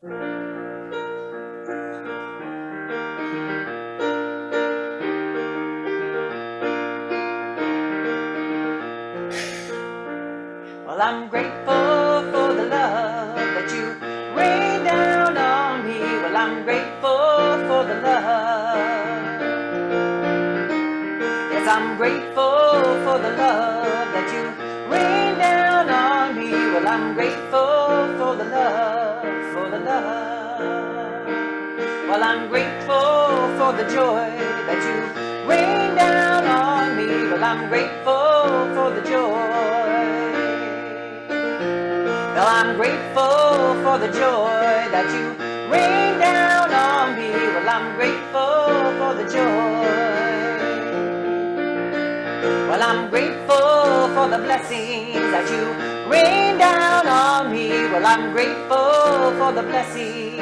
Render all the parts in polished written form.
Well, I'm grateful for the love that you rain down on me. Well, I'm grateful for the love. Yes, I'm grateful for the love that you rain down on me. Well, I'm grateful for the love, for the love. Well, I'm grateful for the joy that you rain down on me. Well, I'm grateful for the joy. Well, I'm grateful for the joy that you rain down on me. Well, I'm grateful for the joy. Well, I'm grateful for the blessings that you rain down on me. Well, I'm grateful for the blessings.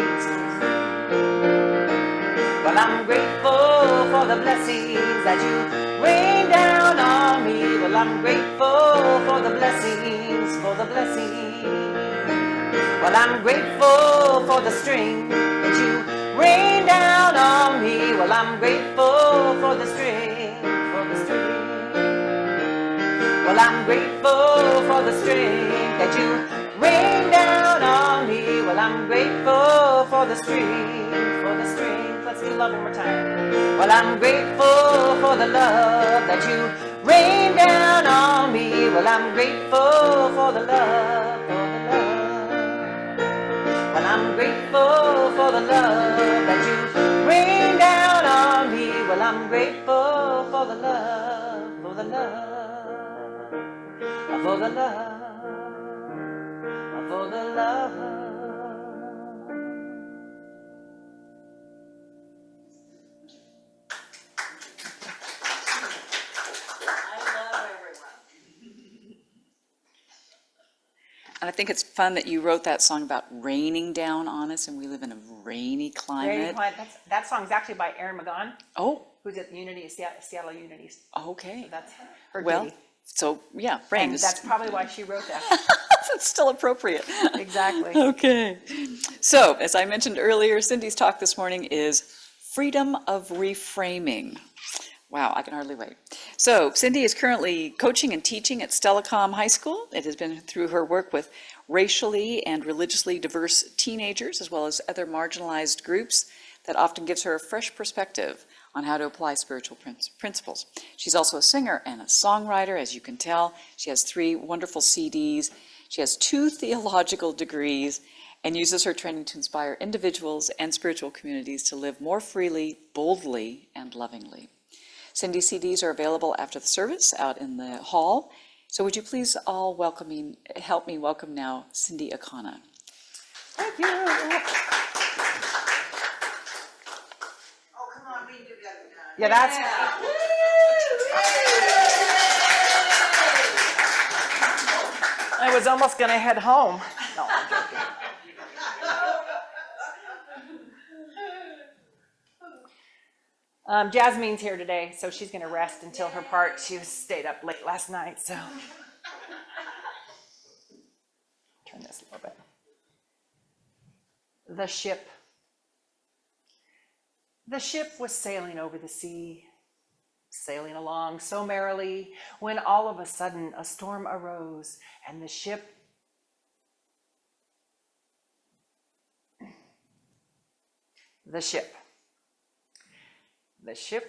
Well, I'm grateful for the blessings that you rain down on me. Well, I'm grateful for the blessings, for the blessings. Well, I'm grateful for the strength that you rain down on me. Well, I'm grateful for the strength, for the strength. Well, I'm grateful for the strength that you rain down on me. Well, I'm grateful for the strength, for the strength. Let's do love one more time. Well, I'm grateful for the love that you rain down on me. Well, I'm grateful for the love, for the love. Well, I'm grateful for the love that you rain down on me. Well, I'm grateful for the love, for the love, for the love, for the love. And I think it's fun that you wrote that song about raining down on us, and we live in a rainy climate. That song's actually by Erin McGon, Oh, who's at Unity, Seattle Unities. okay. So that's her Well, ditty. so yeah, rain And is that's probably why she wrote that. that's still appropriate. Exactly. Okay. So, as I mentioned earlier, Cindy's talk this morning is Freedom of Reframing. Wow, I can hardly wait. So, Cindy is currently coaching and teaching at Stellacom High School. It has been through her work with racially and religiously diverse teenagers, as well as other marginalized groups, that often gives her a fresh perspective on how to apply spiritual principles. She's also a singer and a songwriter, as you can tell. She has 3 wonderful CDs. She has 2 theological degrees and uses her training to inspire individuals and spiritual communities to live more freely, boldly, and lovingly. Cindy's CDs are available after the service out in the hall. So would you please all help me welcome now Cindy Akana. Thank you. Oh, come on, we do better now. Yeah, that's. I was almost going to head home. No, I'm joking. Jasmine's here today, so she's going to rest until her part. She stayed up late last night, so. Turn this a little bit. The ship. The ship was sailing over the sea, sailing along so merrily, when all of a sudden a storm arose, and the ship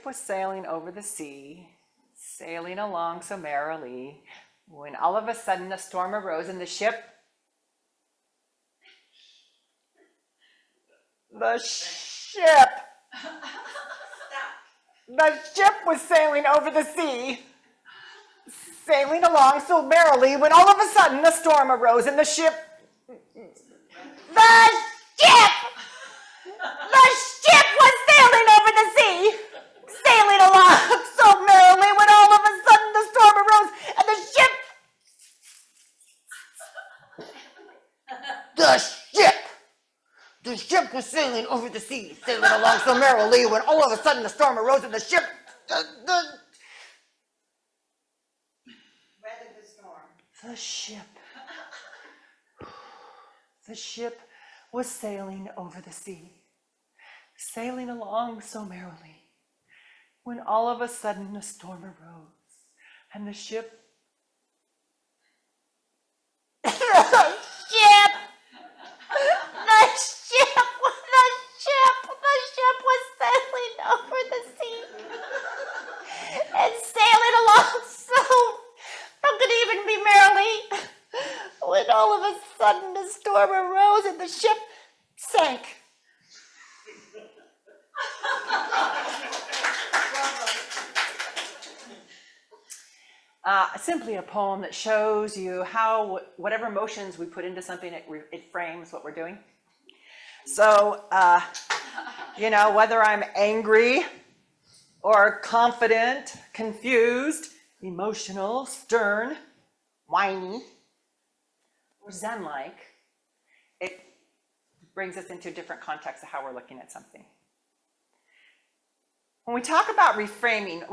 was sailing over the sea, sailing along so merrily, when all of a sudden a storm arose, and the ship was sailing over the sea, sailing along so merrily, when all of a sudden a storm arose, and the ship was sailing over the sea, sailing along so merrily, when all of a sudden the storm arose, and the ship was sailing over the sea, sailing along so merrily, when all of a sudden the storm arose, and the ship Weathered the storm. the ship was sailing over the sea, sailing along so merrily, when all of a sudden a storm arose, and the ship was sailing over the sea and sailing along so how could it even be merrily when all of a sudden a storm arose and the ship sank. Simply a poem that shows you how whatever emotions we put into something, it frames what we're doing. So, whether I'm angry or confident, confused, emotional, stern, whiny, or Zen-like, it brings us into a different context of how we're looking at something. When we talk about reframing,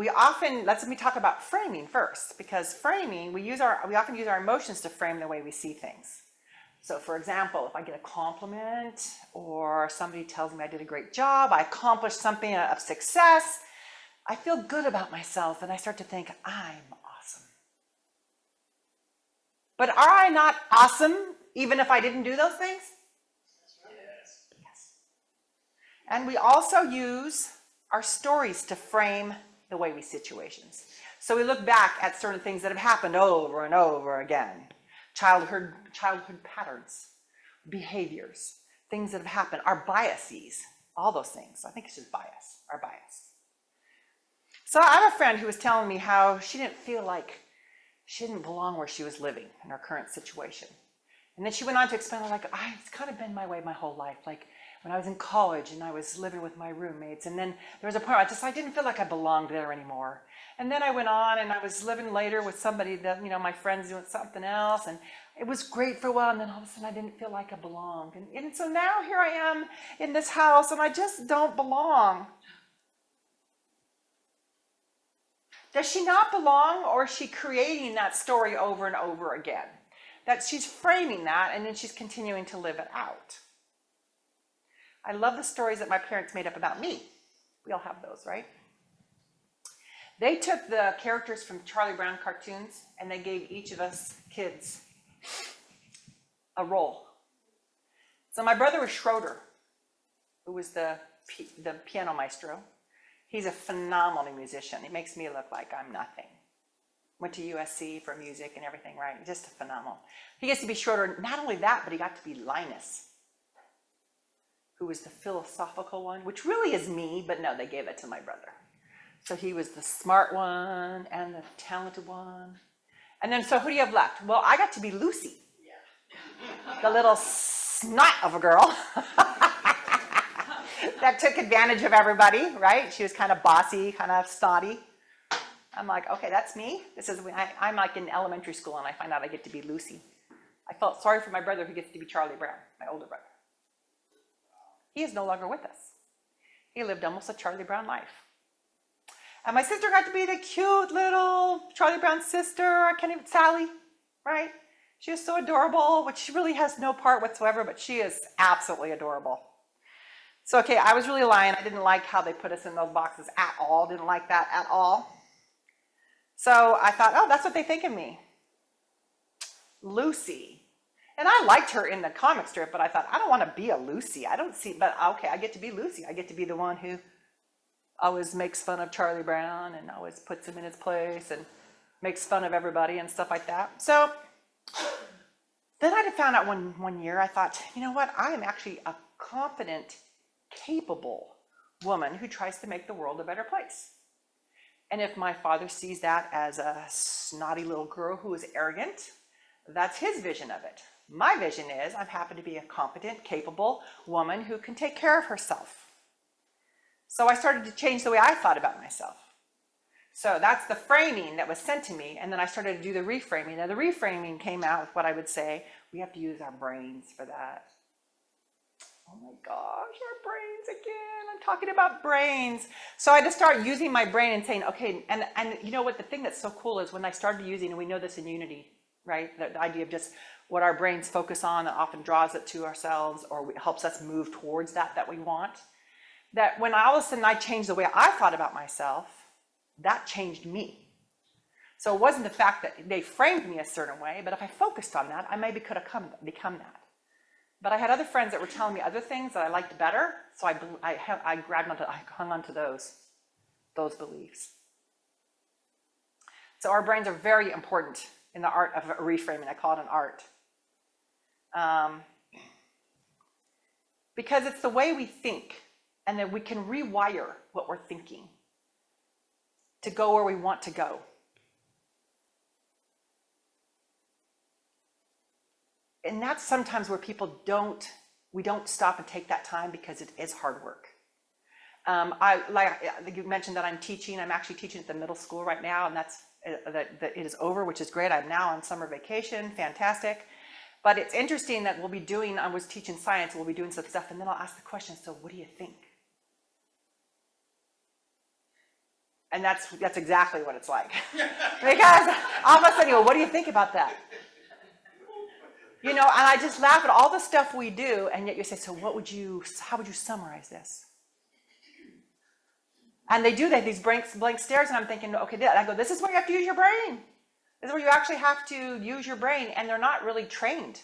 let me talk about framing first, because framing, we often use our emotions to frame the way we see things. So for example, if I get a compliment or somebody tells me I did a great job, I accomplished something of success, I feel good about myself and I start to think, I'm awesome. But are I not awesome even if I didn't do those things? Yes. And we also use our stories to frame the way we see situations. So we look back at certain things that have happened over and over again. Childhood patterns, behaviors, things that have happened, our biases, all those things. I think it's just bias, our bias. So I have a friend who was telling me how she didn't feel like she didn't belong where she was living in her current situation. And then she went on to explain, it's kind of been my way my whole life. Like when I was in college and I was living with my roommates, and then there was a point where I didn't feel like I belonged there anymore. And then I went on and I was living later with somebody that, my friends doing something else, and it was great for a while, and then all of a sudden I didn't feel like I belonged. And so now here I am in this house and I just don't belong. Does she not belong, or is she creating that story over and over again? That she's framing that and then she's continuing to live it out. I love the stories that my parents made up about me. We all have those, right? They took the characters from Charlie Brown cartoons and they gave each of us kids a role. So my brother was Schroeder, who was the piano maestro. He's a phenomenal musician. He makes me look like I'm nothing. Went to USC for music and everything, right? Just a phenomenal. He gets to be Schroeder. Not only that, but he got to be Linus, who was the philosophical one, which really is me, but no, they gave it to my brother. So he was the smart one and the talented one. And then, so who do you have left? Well, I got to be Lucy, the little snot of a girl that took advantage of everybody, right? She was kind of bossy, kind of snotty. I'm like, okay, that's me. This is when I'm like in elementary school and I find out I get to be Lucy. I felt sorry for my brother who gets to be Charlie Brown, my older brother. He is no longer with us. He lived almost a Charlie Brown life. And my sister got to be the cute little Charlie Brown sister, Sally, right? She was so adorable, which she really has no part whatsoever, but she is absolutely adorable. So, okay, I was really lying. I didn't like how they put us in those boxes at all. Didn't like that at all. So I thought, oh, that's what they think of me. Lucy. And I liked her in the comic strip, but I thought, I don't want to be a Lucy. But okay, I get to be Lucy. I get to be the one who always makes fun of Charlie Brown and always puts him in his place and makes fun of everybody and stuff like that. So then I found out one year, I thought, you know what? I am actually a confident, capable woman who tries to make the world a better place. And if my father sees that as a snotty little girl who is arrogant, that's his vision of it. My vision is I'm happy to be a competent, capable woman who can take care of herself. So I started to change the way I thought about myself. So that's the framing that was sent to me, and then I started to do the reframing. Now the reframing came out with what I would say, we have to use our brains for that. Oh my gosh, our brains again. I'm talking about brains. So I had to start using my brain and saying, okay, and you know what, the thing that's so cool is when I started using, and we know this in Unity right? The idea of just what our brains focus on that often draws it to ourselves or helps us move towards that we want. That when all of a sudden I changed the way I thought about myself, that changed me. So it wasn't the fact that they framed me a certain way, but if I focused on that, I maybe could have become that. But I had other friends that were telling me other things that I liked better, so I grabbed onto, I hung on to those beliefs. So our brains are very important in the art of reframing. I call it an art. Because it's the way we think, and then we can rewire what we're thinking to go where we want to go. And that's sometimes where we don't stop and take that time because it is hard work. Like you mentioned that I'm actually teaching at the middle school right now, and that it is over, which is great. I'm now on summer vacation, fantastic. But it's interesting that I was teaching science, we'll be doing some stuff, and then I'll ask the question, so what do you think? And that's exactly what it's like. Because all of a sudden you go, what do you think about that? You know, and I just laugh at all the stuff we do, and yet you say, so how would you summarize this? And they do these blank stares, and I'm thinking, okay, I go, this is where you have to use your brain. This is where you actually have to use your brain, and they're not really trained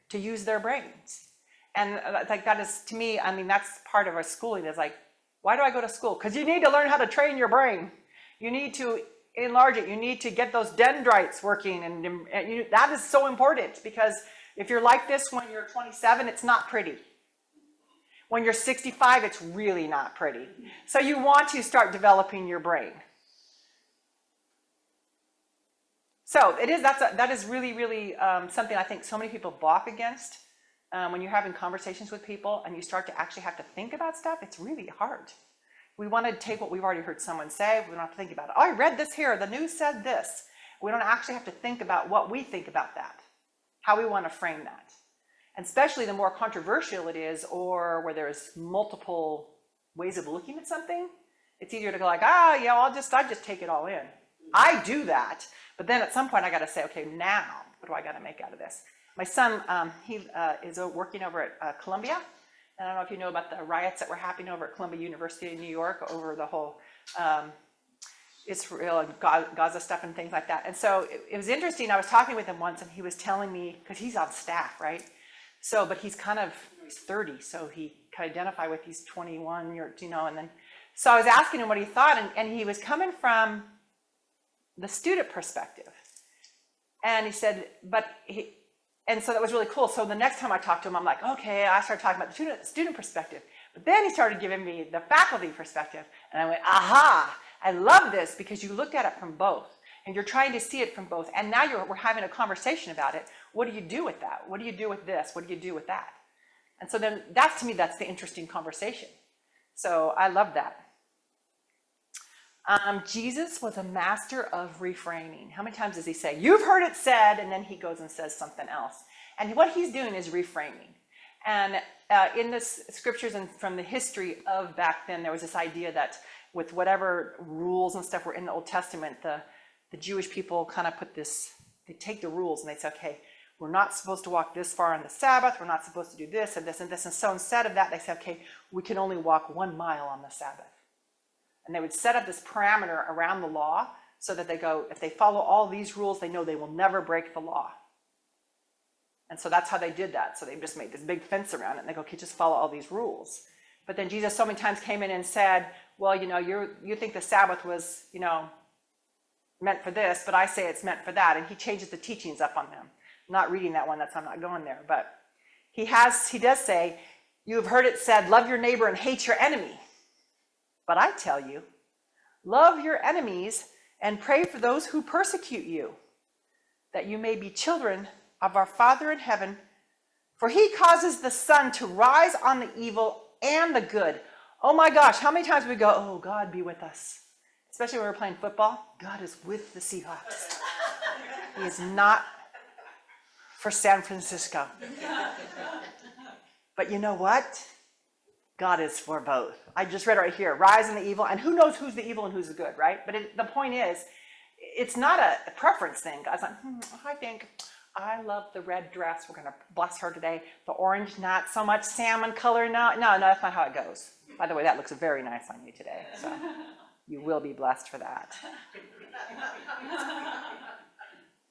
to use their brains. And like that is, to me, I mean, that's part of our schooling is like, why do I go to school? Because you need to learn how to train your brain. You need to enlarge it. You need to get those dendrites working, and that is so important because if you're like this when you're 27, it's not pretty. When you're 65, it's really not pretty. So you want to start developing your brain. So that is really, really something I think so many people balk against. When you're having conversations with people and you start to actually have to think about stuff, it's really hard. We want to take what we've already heard someone say. We don't have to think about it. Oh, I read this here. The news said this. We don't actually have to think about what we think about that, how we want to frame that. And especially the more controversial it is, or where there's multiple ways of looking at something, it's easier to go like, yeah, I just take it all in. I do that, but then at some point I got to say, okay, now what do I got to make out of this? My son, he is working over at Columbia. And I don't know if you know about the riots that were happening over at Columbia University in New York over the whole Israel and Gaza stuff and things like that. And so it was interesting. I was talking with him once, and he was telling me, because he's on staff, right? So, but he's 30, so he can identify with these 21, and then, so I was asking him what he thought, and he was coming from the student perspective. And he said, and so that was really cool. So the next time I talked to him, I'm like, okay, I started talking about the student perspective. But then he started giving me the faculty perspective. And I went, aha, I love this because you looked at it from both. And you're trying to see it from both. And now we're having a conversation about it. What do you do with that? What do you do with this? What do you do with that? And so then that's, to me, that's the interesting conversation. So I love that. Jesus was a master of reframing. How many times does he say, you've heard it said, and then he goes and says something else. And what he's doing is reframing. And in the scriptures and from the history of back then, there was this idea that with whatever rules and stuff were in the Old Testament, the Jewish people kind of they take the rules and they say, okay, we're not supposed to walk this far on the Sabbath, we're not supposed to do this and this and this. And so instead of that, they say, okay, we can only walk 1 mile on the Sabbath. And they would set up this parameter around the law so that they go, if they follow all these rules, they know they will never break the law. And so that's how they did that. So they just made this big fence around it, and they go, okay, just follow all these rules. But then Jesus so many times came in and said, well, you think the Sabbath was, meant for this, but I say it's meant for that. And he changes the teachings up on them. I'm not reading that one, I'm not going there. But he does say, you have heard it said, love your neighbor and hate your enemy. But I tell you, love your enemies and pray for those who persecute you, that you may be children of our Father in heaven. For he causes the sun to rise on the evil and the good. Oh my gosh, how many times we go, oh, God be with us. Especially when we're playing football. God is with the Seahawks. He is not for San Francisco. But you know what? God is for both. I just read right here, rise in the evil, and who knows who's the evil and who's the good, right? But the point is, it's not a preference thing. God's like, I think I love the red dress. We're going to bless her today. The orange, not so much salmon color. No, that's not how it goes. By the way, that looks very nice on you today. So you will be blessed for that.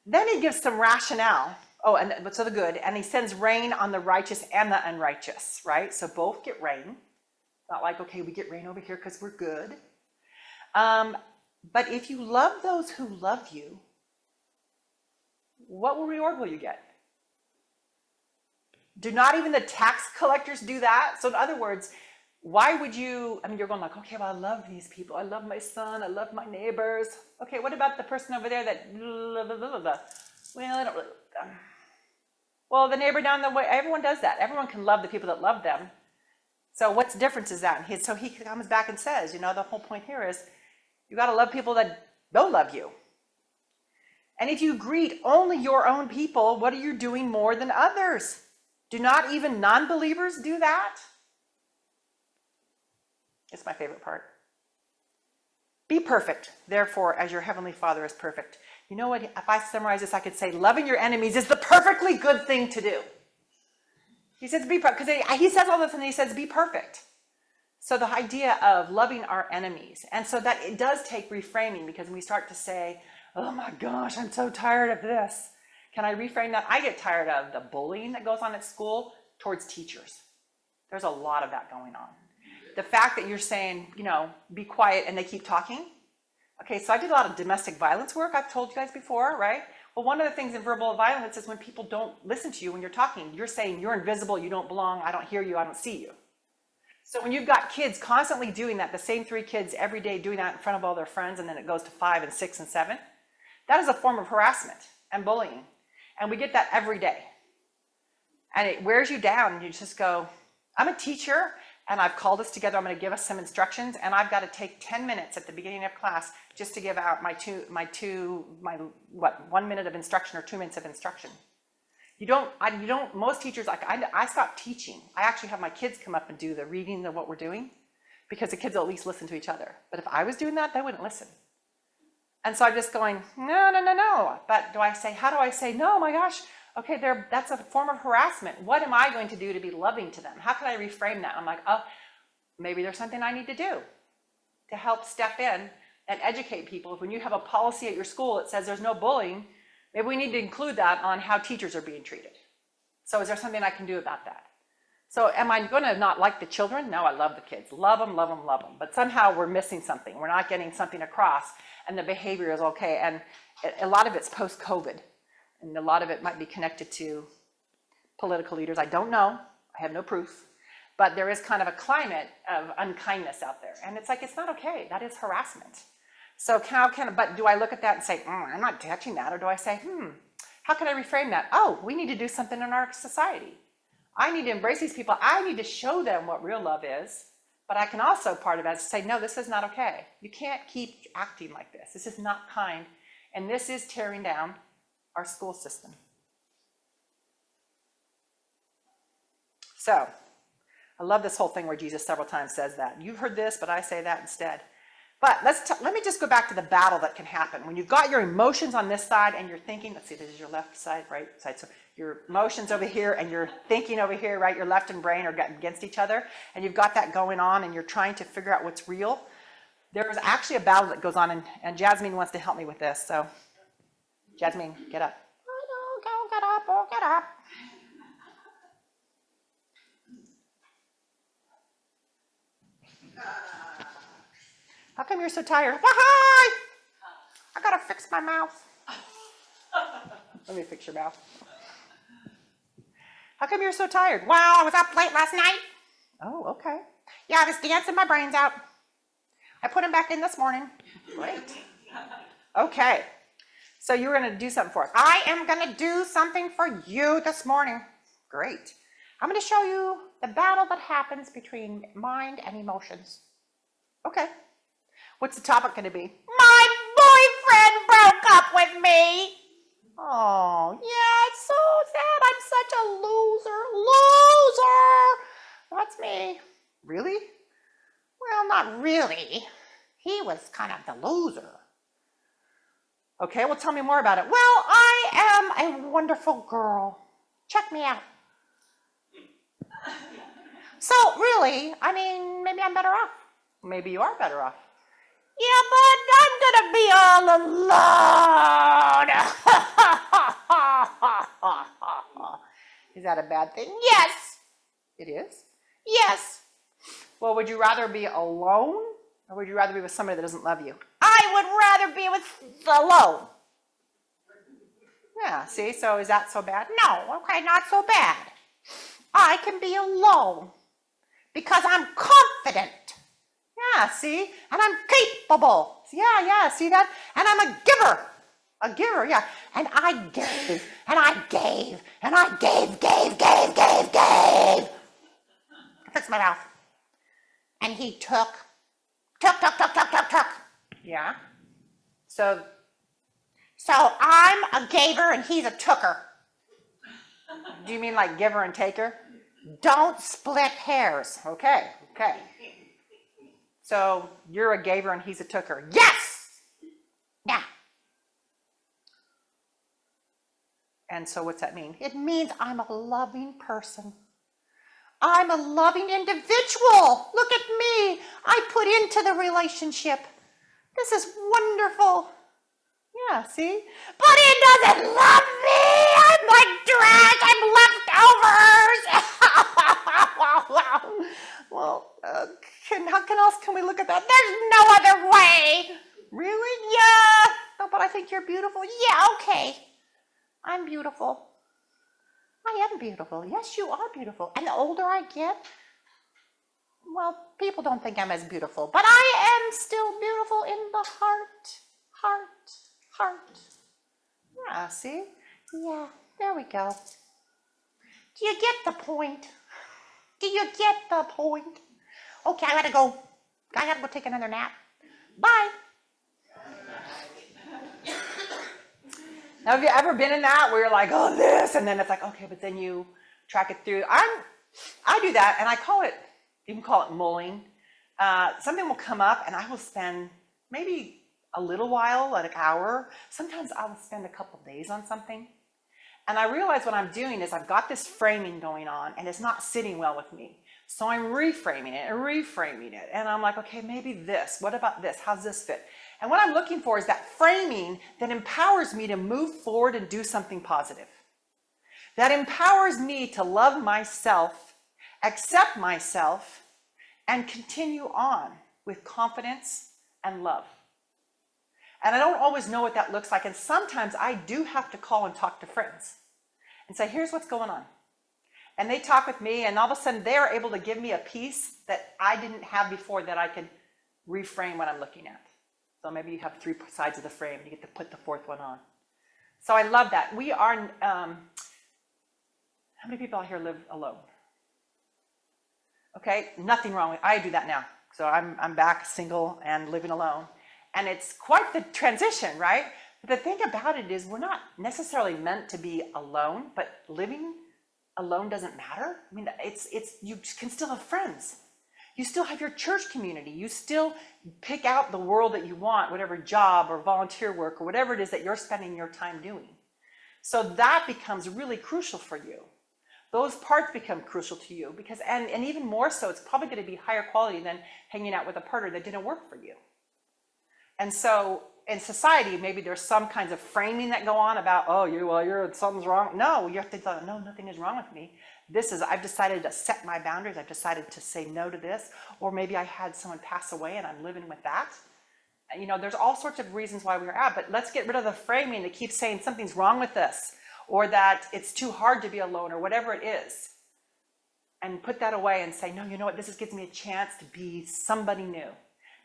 Then he gives some rationale. Oh, and so the good. And he sends rain on the righteous and the unrighteous, right? So both get rain. Not like, okay, we get rain over here because we're good. But if you love those who love you, what reward will you get? Do not even the tax collectors do that? So in other words, why would you, you're going like, okay, well, I love these people. I love my son. I love my neighbors. Okay, what about the person over there that, well, I don't really, well, the neighbor down the way, everyone does that. Everyone can love the people that love them. So what's difference is that? So he comes back and says, the whole point here is you got to love people that don't love you. And if you greet only your own people, what are you doing more than others? Do not even non-believers do that? It's my favorite part. Be perfect, therefore, as your heavenly Father is perfect. You know what? If I summarize this, I could say loving your enemies is the perfectly good thing to do. He says be perfect, because he says all this and he says be perfect. So the idea of loving our enemies, and so that it does take reframing, because when we start to say, oh my gosh, I'm so tired of this. Can I reframe that? I get tired of the bullying that goes on at school towards teachers. There's a lot of that going on. The fact that you're saying, be quiet and they keep talking. Okay, so I did a lot of domestic violence work. I've told you guys before, right? Well, one of the things in verbal violence is when people don't listen to you when you're talking. You're saying you're invisible, you don't belong, I don't hear you, I don't see you. So when you've got kids constantly doing that, the same 3 kids every day doing that in front of all their friends, and then it goes to 5 and 6 and 7, that is a form of harassment and bullying. And we get that every day. And it wears you down, and you just go, I'm a teacher, and I've called us together, I'm going to give us some instructions, and I've got to take 10 minutes at the beginning of class just to give out my 1 minute of instruction or 2 minutes of instruction. Most teachers, I stopped teaching. I actually have my kids come up and do the reading of what we're doing, because the kids will at least listen to each other. But if I was doing that, they wouldn't listen. And so I'm just going, no. But how do I say, no, my gosh, okay, that's a form of harassment. What am I going to do to be loving to them? How can I reframe that? I'm like, oh, maybe there's something I need to do to help step in and educate people. When you have a policy at your school that says there's no bullying, maybe we need to include that on how teachers are being treated. So is there something I can do about that? So am I going to not like the children? No, I love the kids. Love them. But somehow we're missing something. We're not getting something across, and the behavior is okay. And a lot of it's post-COVID. And a lot of it might be connected to political leaders. I don't know. I have no proof. But there is kind of a climate of unkindness out there. And it's like, it's not okay. That is harassment. So but do I look at that and say, I'm not touching that? Or do I say, how can I reframe that? Oh, we need to do something in our society. I need to embrace these people. I need to show them what real love is. But I can also, part of it, is say, no, this is not okay. You can't keep acting like this. This is not kind. And this is tearing down our school system. So, I love this whole thing where Jesus several times says that. You've heard this, but I say that instead. But let me just go back to the battle that can happen. When you've got your emotions on this side and you're thinking, let's see, this is your left side, right side. So your emotions over here and your thinking over here, right? Your left and brain are against each other. And you've got that going on and you're trying to figure out what's real. There's actually a battle that goes on, and Jasmine wants to help me with this. So, Jasmine, get up. Oh, no, get up. How come you're so tired? Hi! I gotta fix my mouth. Let me fix your mouth. How come you're so tired? Well, I was up late last night. Oh, okay. Yeah, I was dancing my brains out. I put them back in this morning. Great. Okay. So you were going to do something for us. I am going to do something for you this morning. Great. I'm going to show you the battle that happens between mind and emotions. Okay. What's the topic going to be? My boyfriend broke up with me. Oh, yeah, it's so sad. I'm such a loser. That's me. Really? Well, not really. He was kind of the loser. Okay, well, tell me more about it. Well, I am a wonderful girl. Check me out. So really, I mean, maybe I'm better off. Maybe you are better off. Yeah, but I'm gonna be all alone. Is that a bad thing? Yes, it is. Yes. Well, would you rather be alone, or would you rather be with somebody that doesn't love you? I would rather be with alone. Yeah, see, so is that so bad? No, okay, not so bad. I can be alone because I'm confident. Yeah, see, and I'm capable. Yeah, see that? And I'm a giver. A giver, yeah. And I gave, and I gave, and I gave. Fix my mouth. And he took. Yeah. So I'm a giver and he's a tooker. Do you mean like giver and taker? Don't split hairs. Okay. So you're a giver and he's a tooker. Yes! Yeah. And so what's that mean? It means I'm a loving person. I'm a loving individual. Look at me. I put into the relationship. This is wonderful. Yeah, see? But he doesn't love me. I'm like trash. I'm leftovers. Well, how else can we look at that? There's no other way. Really? Yeah. No, but I think you're beautiful. Yeah, okay. I'm beautiful. I am beautiful. Yes, you are beautiful. And the older I get, well, people don't think I'm as beautiful, but I am still beautiful in the heart. Yeah, see? Yeah, there we go. Do you get the point? Okay, I gotta go take another nap. Bye. Now, have you ever been in that where you're like, oh, this, and then it's like, okay, but then you track it through. I do that, and you can call it mulling. Something will come up, and I will spend maybe a little while, like an hour. Sometimes I will spend a couple days on something. And I realize what I'm doing is I've got this framing going on, and it's not sitting well with me. So I'm reframing it. And I'm like, okay, maybe this. What about this? How's this fit? And what I'm looking for is that framing that empowers me to move forward and do something positive. That empowers me to love myself, accept myself, and continue on with confidence and love. And I don't always know what that looks like. And sometimes I do have to call and talk to friends and say, here's what's going on. And they talk with me, and all of a sudden they're able to give me a piece that I didn't have before that I could reframe what I'm looking at. So maybe you have 3 sides of the frame, and you get to put the 4th one on. So I love that. We are, how many people out here live alone? Okay, nothing wrong with, I do that now. So I'm back single and living alone. And it's quite the transition, right? But the thing about it is we're not necessarily meant to be alone, but living alone doesn't matter. I mean, you can still have friends. You still have your church community. You still pick out the world that you want, whatever job or volunteer work or whatever it is that you're spending your time doing. So that becomes really crucial for you. Those parts become crucial to you because, and even more so, it's probably going to be higher quality than hanging out with a partner that didn't work for you. And so in society, maybe there's some kinds of framing that go on about, oh, something's wrong. No, you have to think, no, nothing is wrong with me. I've decided to set my boundaries. I've decided to say no to this. Or maybe I had someone pass away and I'm living with that. And, there's all sorts of reasons why we're out, but let's get rid of the framing that keeps saying something's wrong with us or that it's too hard to be alone or whatever it is. And put that away and say, no, you know what? This gives me a chance to be somebody new,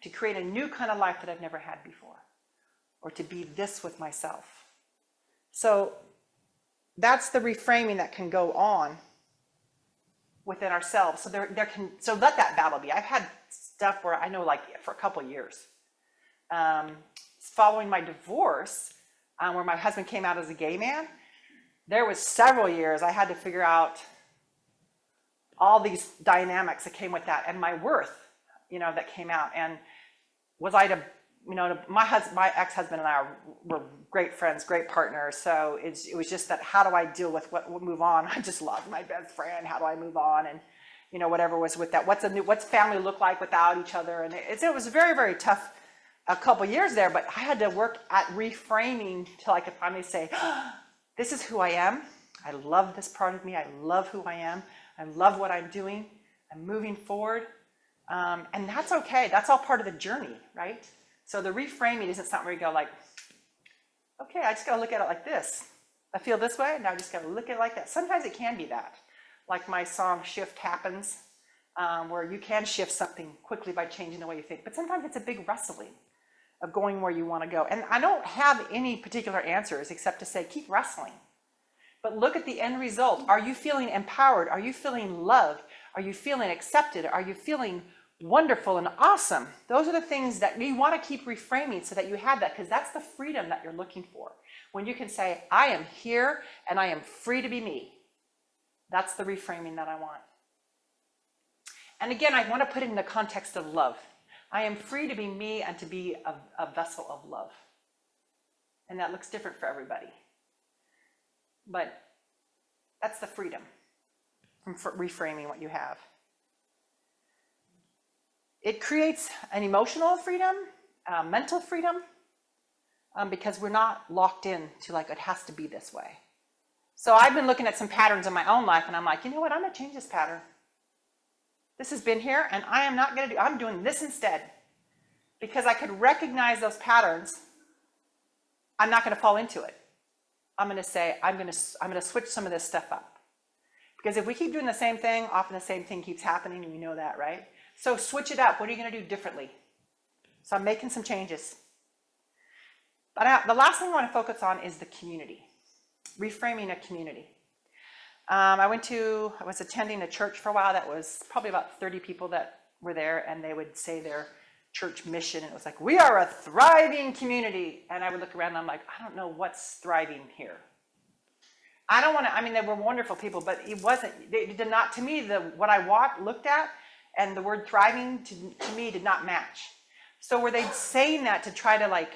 to create a new kind of life that I've never had before, or to be this with myself. So that's the reframing that can go on within ourselves. So let that battle be. I've had stuff where I know, like for a couple of years, following my divorce, where my husband came out as a gay man, there was several years I had to figure out all these dynamics that came with that and my worth, that came out. And was I to, you know, my ex-husband and I were great friends, great partners. So it was just that, how do I deal with what move on? I just love my best friend. How do I move on? And, you know, whatever was with that, what's family look like without each other? And it was very, very tough a couple years there, but I had to work at reframing till I could finally say, oh, this is who I am. I love this part of me. I love who I am. I love what I'm doing. I'm moving forward. And that's okay. That's all part of the journey, right? So the reframing isn't something where you go like, okay, I just got to look at it like this. I feel this way, and now I just got to look at it like that. Sometimes it can be that. Like my song Shift Happens, where you can shift something quickly by changing the way you think. But sometimes it's a big wrestling of going where you want to go. And I don't have any particular answers except to say, keep wrestling. But look at the end result. Are you feeling empowered? Are you feeling loved? Are you feeling accepted? Are you feeling wonderful and awesome? Those are the things that you want to keep reframing so that you have that, because that's the freedom that you're looking for. When you can say, I am here and I am free to be me. That's the reframing that I want. And again, I want to put it in the context of love. I am free to be me and to be a vessel of love. And that looks different for everybody. But that's the freedom from reframing what you have. It creates an emotional freedom, mental freedom, because we're not locked in to like, it has to be this way. So I've been looking at some patterns in my own life, and I'm like, you know what, I'm gonna change this pattern. This has been here, and I'm doing this instead. Because I could recognize those patterns, I'm not gonna fall into it. I'm gonna say, I'm gonna switch some of this stuff up. Because if we keep doing the same thing, often the same thing keeps happening, and we know that, right? So switch it up. What are you gonna do differently? So I'm making some changes. But the last thing I wanna focus on is the community. Reframing a community. I was attending a church for a while that was probably about 30 people that were there, and they would say their church mission, and it was like, we are a thriving community. And I would look around and I'm like, I don't know what's thriving here. They were wonderful people, but they did not, to me, what I looked at and the word thriving to me did not match. So were they saying that to try to like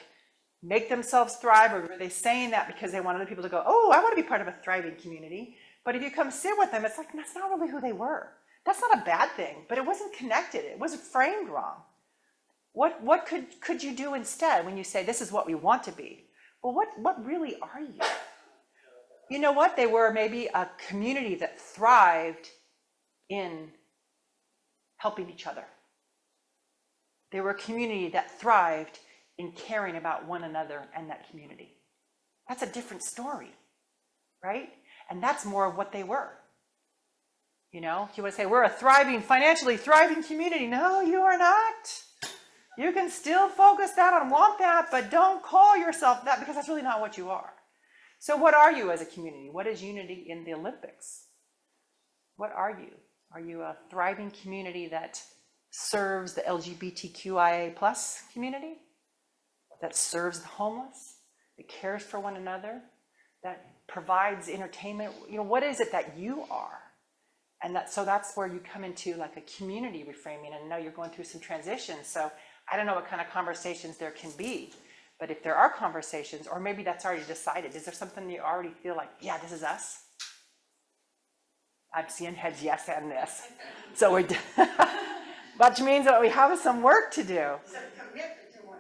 make themselves thrive, or were they saying that because they wanted people to go, oh, I want to be part of a thriving community? But if you come sit with them, it's like, that's not really who they were. That's not a bad thing, but it wasn't connected. It wasn't framed wrong. What could you do instead when you say, this is what we want to be? Well, what really are you? You know what? They were maybe a community that thrived in helping each other. They were a community that thrived in caring about one another and that community. That's a different story, right? And that's more of what they were. You know, if you want to say, we're a financially thriving community. No, you are not. You can still focus that on want that, but don't call yourself that, because that's really not what you are. So what are you as a community? What is unity in the Olympics? What are you? Are you a thriving community that serves the LGBTQIA+ community? That serves the homeless? That cares for one another? That provides entertainment? You know, what is it that you are? And so that's where you come into like a community reframing. And I know you're going through some transitions, so I don't know what kind of conversations there can be. But if there are conversations, or maybe that's already decided, is there something you already feel like, yeah, this is us? I'm seeing heads yes and this. So which means that we have some work to do. Some commitment to one.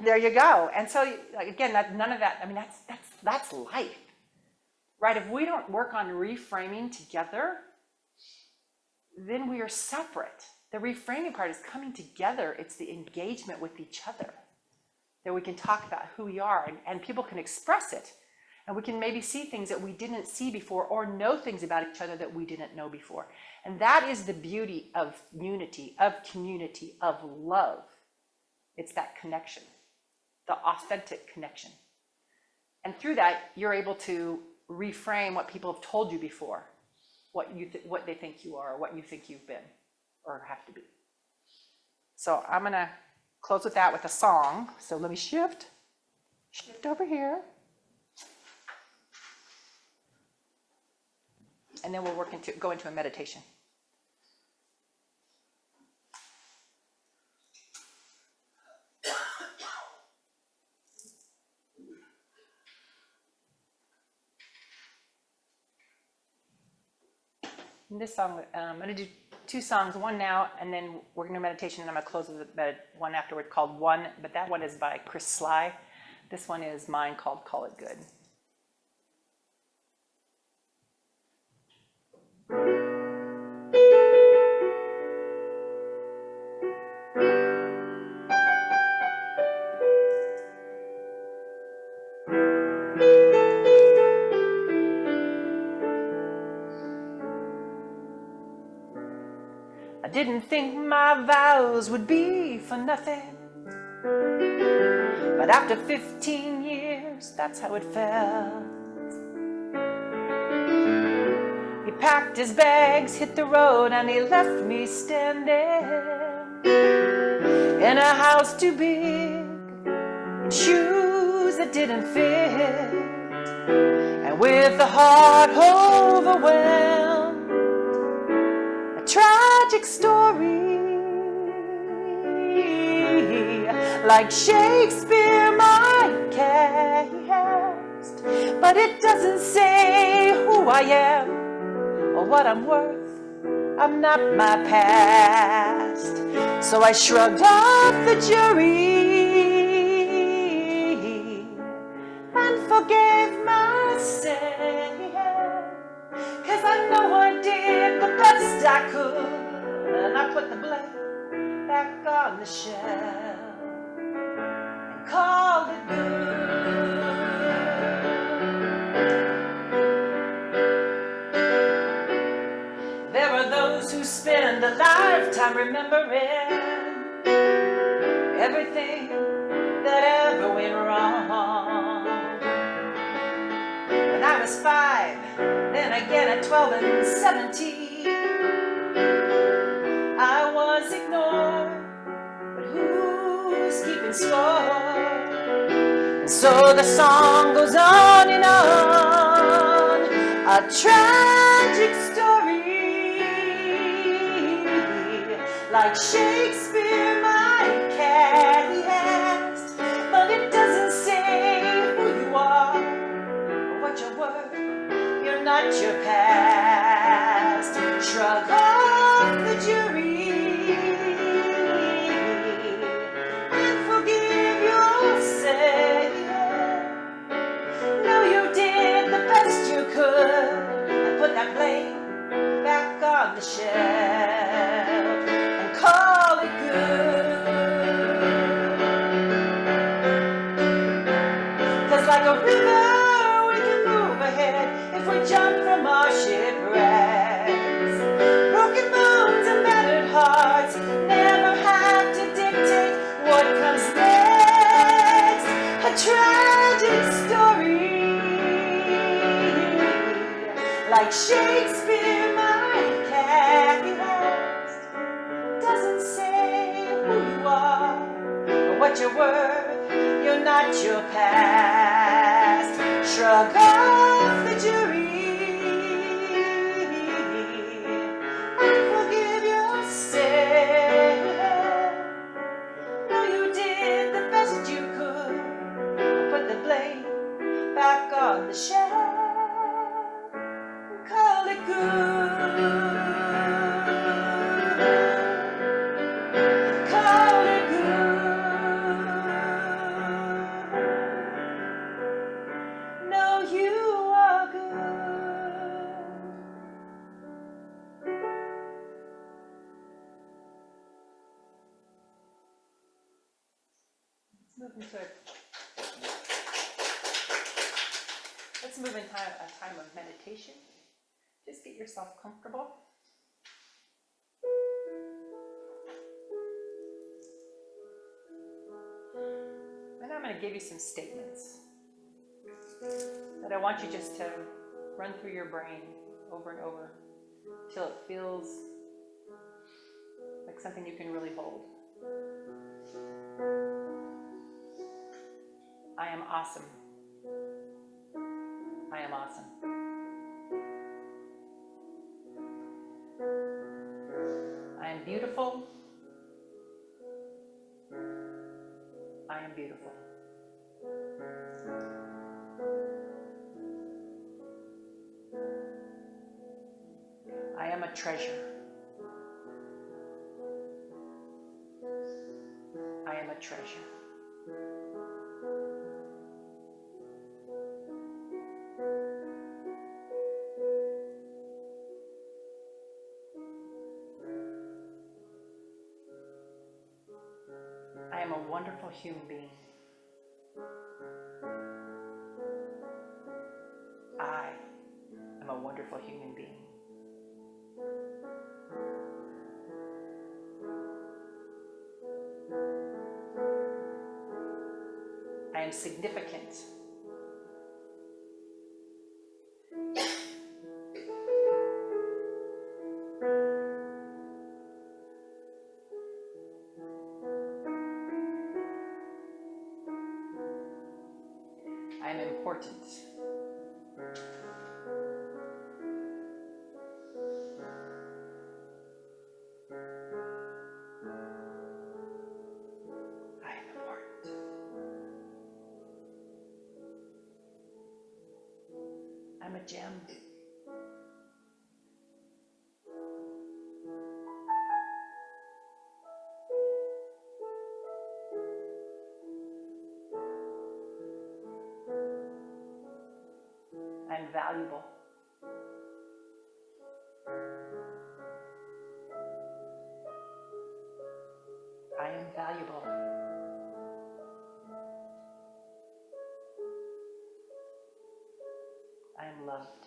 There you go. And so again, none of that, that's life, right? If we don't work on reframing together, then we are separate. The reframing part is coming together. It's the engagement with each other that we can talk about who we are, and people can express it. And we can maybe see things that we didn't see before, or know things about each other that we didn't know before. And that is the beauty of unity, of community, of love. It's that connection, the authentic connection. And through that, you're able to reframe what people have told you before, what they think you are, or what you think you've been or have to be. So I'm gonna close with that with a song. So let me shift over here. And then we'll go into a meditation. And this song, I'm going to do 2 songs, one now, and then we're going to do meditation, and I'm going to close with one afterward called One, but that one is by Chris Sly. This one is mine called Call It Good. I didn't think my vows would be for nothing, but after 15 years, that's how it felt. He packed his bags, hit the road, and he left me standing in a house too big, in shoes that didn't fit, and with a heart overwhelmed. Tragic story, like Shakespeare might cast, but it doesn't say who I am or what I'm worth. I'm not my past, so I shrugged off the jury and forgave myself. 'Cause I know I did the best I could, and I put the blame back on the shelf and called it good. There are those who spend a lifetime remembering everything that ever went wrong. When I was 5, then again at 12 and 17, I was ignored, but who's keeping score? And so the song goes on and on, a tragic story, like Shakespeare might cast, but it doesn't say who you are or what you're worth. You're not your past. Shrug off the jury and forgive yourself. No, you did the best you could and put that blame back on the shelf and call it good. 'Cause like a river, we can move ahead if we jump from our shipwrecks. Broken bones and battered hearts never have to dictate what comes next. A tragic story, like Shakespeare might cast, doesn't say who you are or what you're worth. You're not your past. Shrug off the jury and forgive yourself. No, you did the best you could. Put the blame back on the shelf and call it good. Call it good. No, you are good. Let's move into a time of meditation. Just get yourself comfortable. And I'm going to give you some statements that I want you just to run through your brain over and over till it feels like something you can really hold. I am awesome. I am awesome. I am beautiful. I am beautiful. I am treasure. I am a treasure. I am a wonderful human being. I am a wonderful human being. I am significant. I am important. I am important. I'm a gem. I'm valuable. I am valuable. I am loved.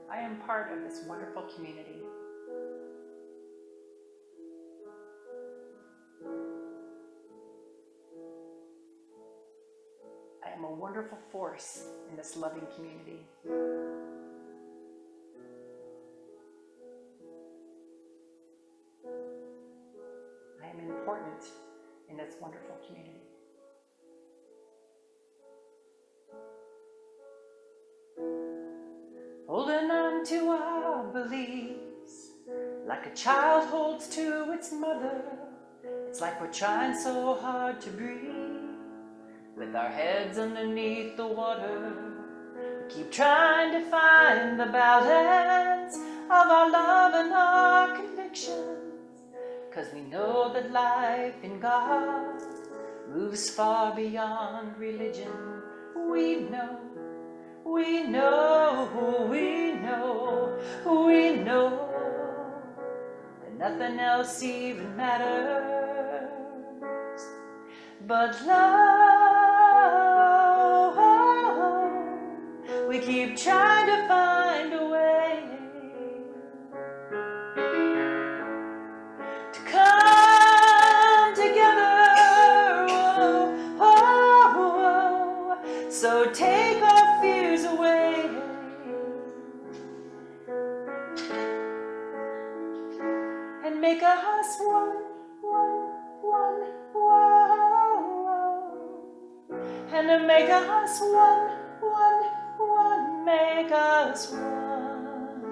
I am part of this wonderful community. I am a wonderful force in this loving community. I am important in this wonderful community. Holding on to our beliefs like a child holds to its mother. It's like we're trying so hard to breathe with our heads underneath the water. We keep trying to find the balance of our love and our convictions, 'cause we know that life in God moves far beyond religion. We know that nothing else even matters but love. We keep trying to find a way to come together. So take our fears away and make us one. And to make us one, make us one.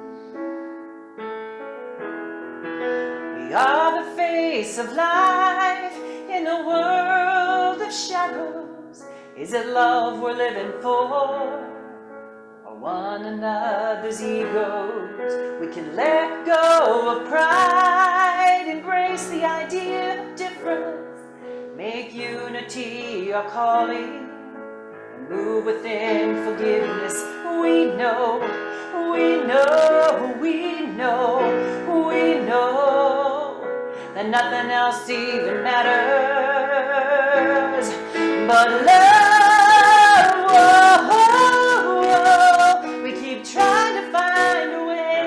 We are the face of life in a world of shadows. Is it love we're living for, or one another's egos? We can let go of pride, embrace the idea of difference, make unity our calling, and move within forgiveness. We know that nothing else even matters but love. We keep trying to find a way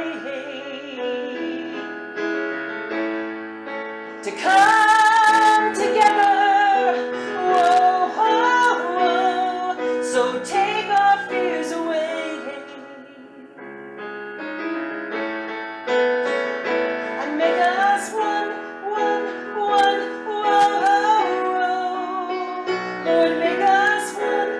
to come together. So take our fears away and make us one. Lord, make us one.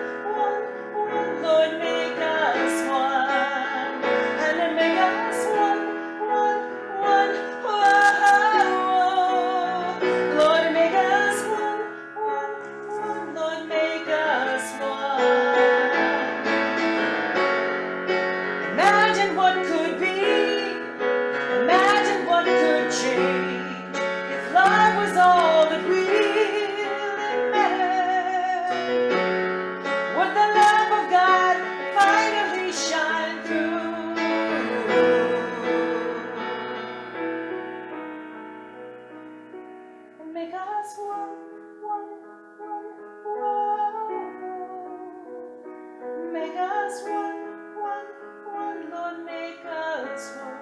Make us one, one, one. Make us one, one, one. Lord, make us one.